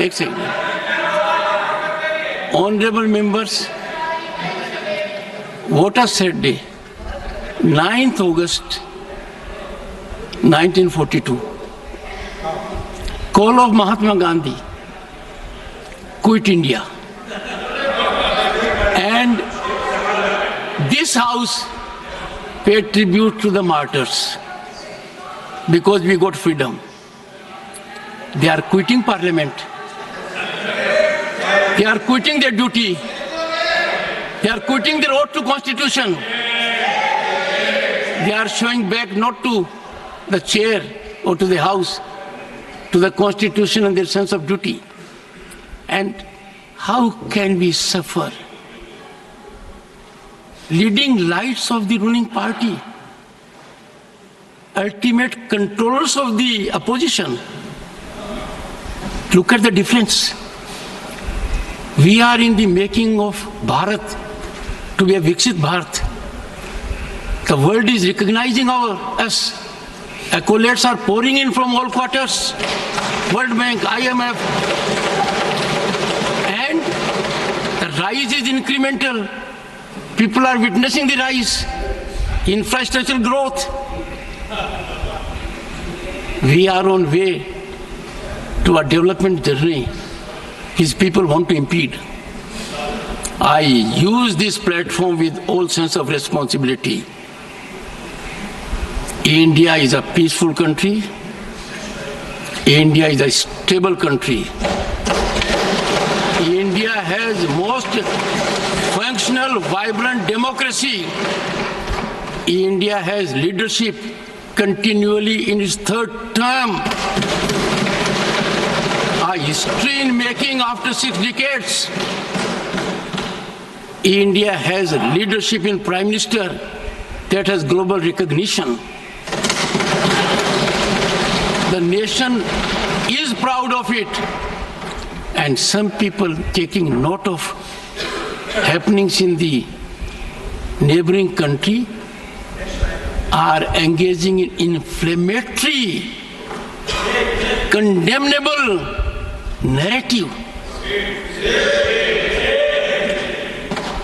एक second. Honorable members, Voter Said Day, 9th August 1942. Call of Mahatma Gandhi, quit India. And this house paid tribute to the martyrs because we got freedom. They are quitting parliament. They are quitting their duty. They are quitting their oath to constitution. They are showing back not to the chair or to the house, to the constitution and their sense of duty. And how can we suffer? Leading lights of the ruling party, ultimate controllers of the opposition. Look at the difference. We are in the making of Bharat to be a Viksit Bharat. The world is recognizing us. Accolades are pouring in from all quarters. World Bank, IMF. And the rise is incremental. People are witnessing the rise. Infrastructural growth. We are on way to a development journey. His people want to impede. I use this platform with all sense of responsibility. India is a peaceful country. India is a stable country. India has most functional, vibrant democracy. India has leadership continually in its third term. A history in making after 6 decades. India has leadership in Prime Minister that has global recognition. The nation is proud of it. And some people taking note of happenings in the neighboring country are engaging in inflammatory, condemnable narrative.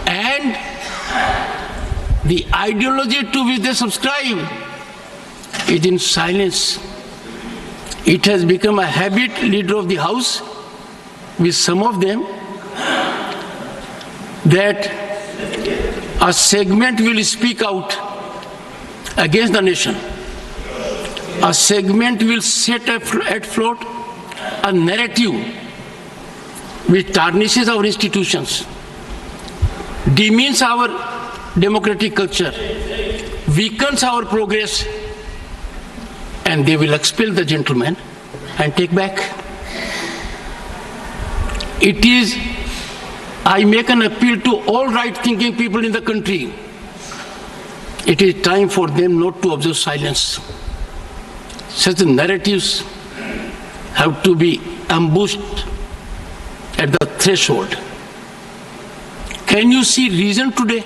And the ideology to which they subscribe is in silence. It has become a habit, leader of the house, with some of them, that a segment will speak out against the nation. A segment will set at float a narrative which tarnishes our institutions, demeans our democratic culture, weakens our progress, and they will expel the gentleman and take back. It is, I make an appeal to all right-thinking people in the country. It is time for them not to observe silence. Such narratives have to be ambushed at the threshold. Can you see reason today?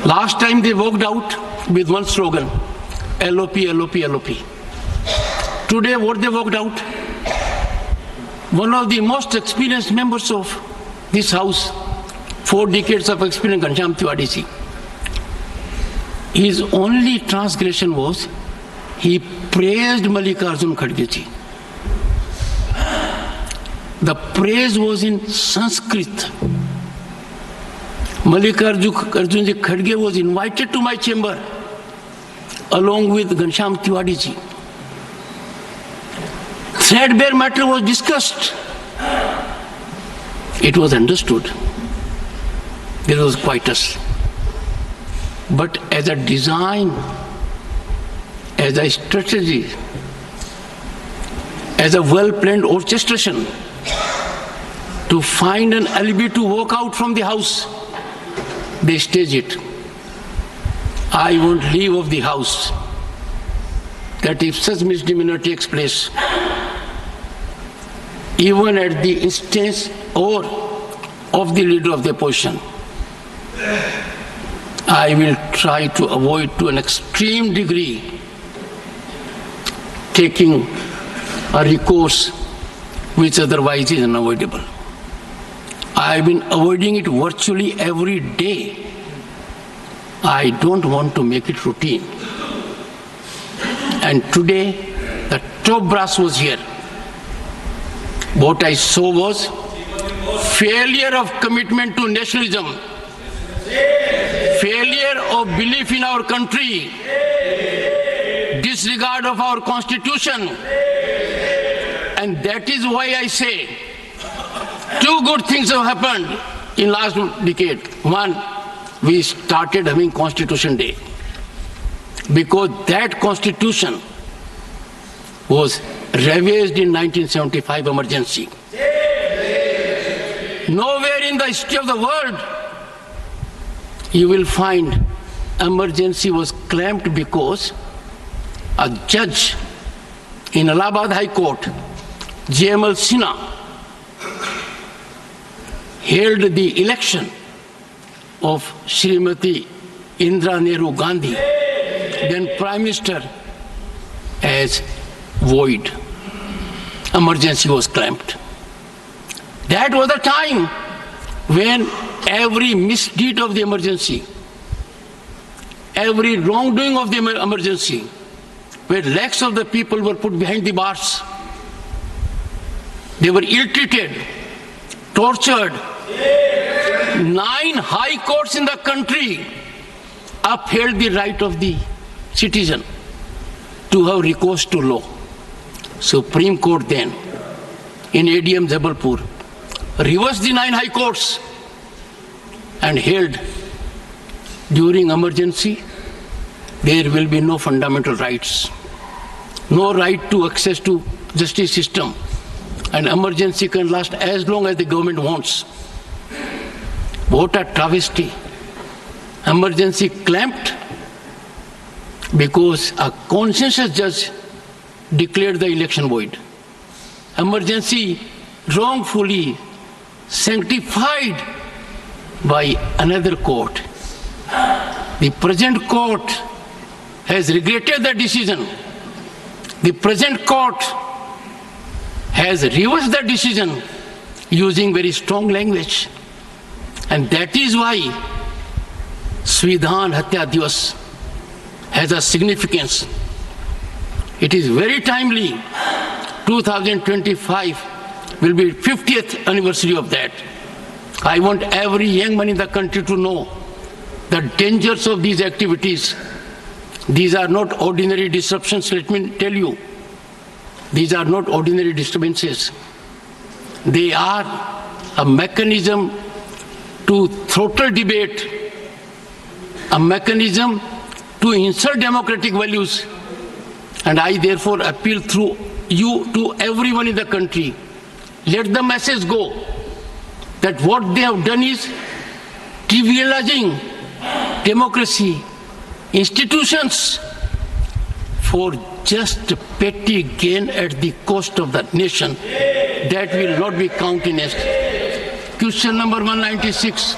Last time they walked out with one slogan, LOP, LOP, LOP. Today what they walked out? One of the most experienced members of this house, 4 decades of experience, Ghanshyam Tiwari ji. His only transgression was he praised Mallikarjun Kharge ji. The praise was in Sanskrit. Mallikarjun Kharge was invited to my chamber along with Ghanshyam Tiwari ji. Threadbare matter was discussed. It was understood. There was quietus. But as a design, as a strategy, as a well-planned orchestration to find an alibi to walk out from the house, they stage it. I won't leave of the house. That if such misdemeanor takes place, even at the instance or of the leader of the opposition, I will try to avoid to an extreme degree taking a recourse which otherwise is unavoidable. I have been avoiding it virtually every day. I don't want to make it routine. And today, the top brass was here. What I saw was failure of commitment to nationalism, failure of belief in our country, disregard of our constitution. And that is why I say two good things have happened in last decade. One, we started having Constitution Day, because that constitution was revised in 1975 emergency. Nowhere in the history of the world you will find emergency was claimed because a judge in Allahabad High Court, J.M.L. Sinha, held the election of Srimati Indira Nehru Gandhi, then Prime Minister, as void. Emergency was claimed. That was the time when every misdeed of the emergency, every wrongdoing of the emergency, where lakhs of the people were put behind the bars. They were ill-treated, tortured. 9 high courts in the country upheld the right of the citizen to have recourse to law. Supreme Court then, in ADM Jabalpur, reversed the 9 high courts and held during emergency there will be no fundamental rights, no right to access to justice system, and emergency can last as long as the government wants. What a travesty. Emergency clamped because a conscientious judge declared the election void. Emergency wrongfully sanctified by another court. The present court has regretted the decision. The present court has reversed the decision using very strong language. And that is why Svidhan Hatya Divas has a significance. It is very timely. 2025 will be 50th anniversary of that. I want every young man in the country to know the dangers of these activities. These are not ordinary disruptions, let me tell you. These are not ordinary disturbances. They are a mechanism to throttle debate, a mechanism to insult democratic values. And I therefore appeal through you to everyone in the country. Let the message go that what they have done is trivializing democracy, institutions, for just petty gain at the cost of the nation. That will not be countenanced. Question number 196.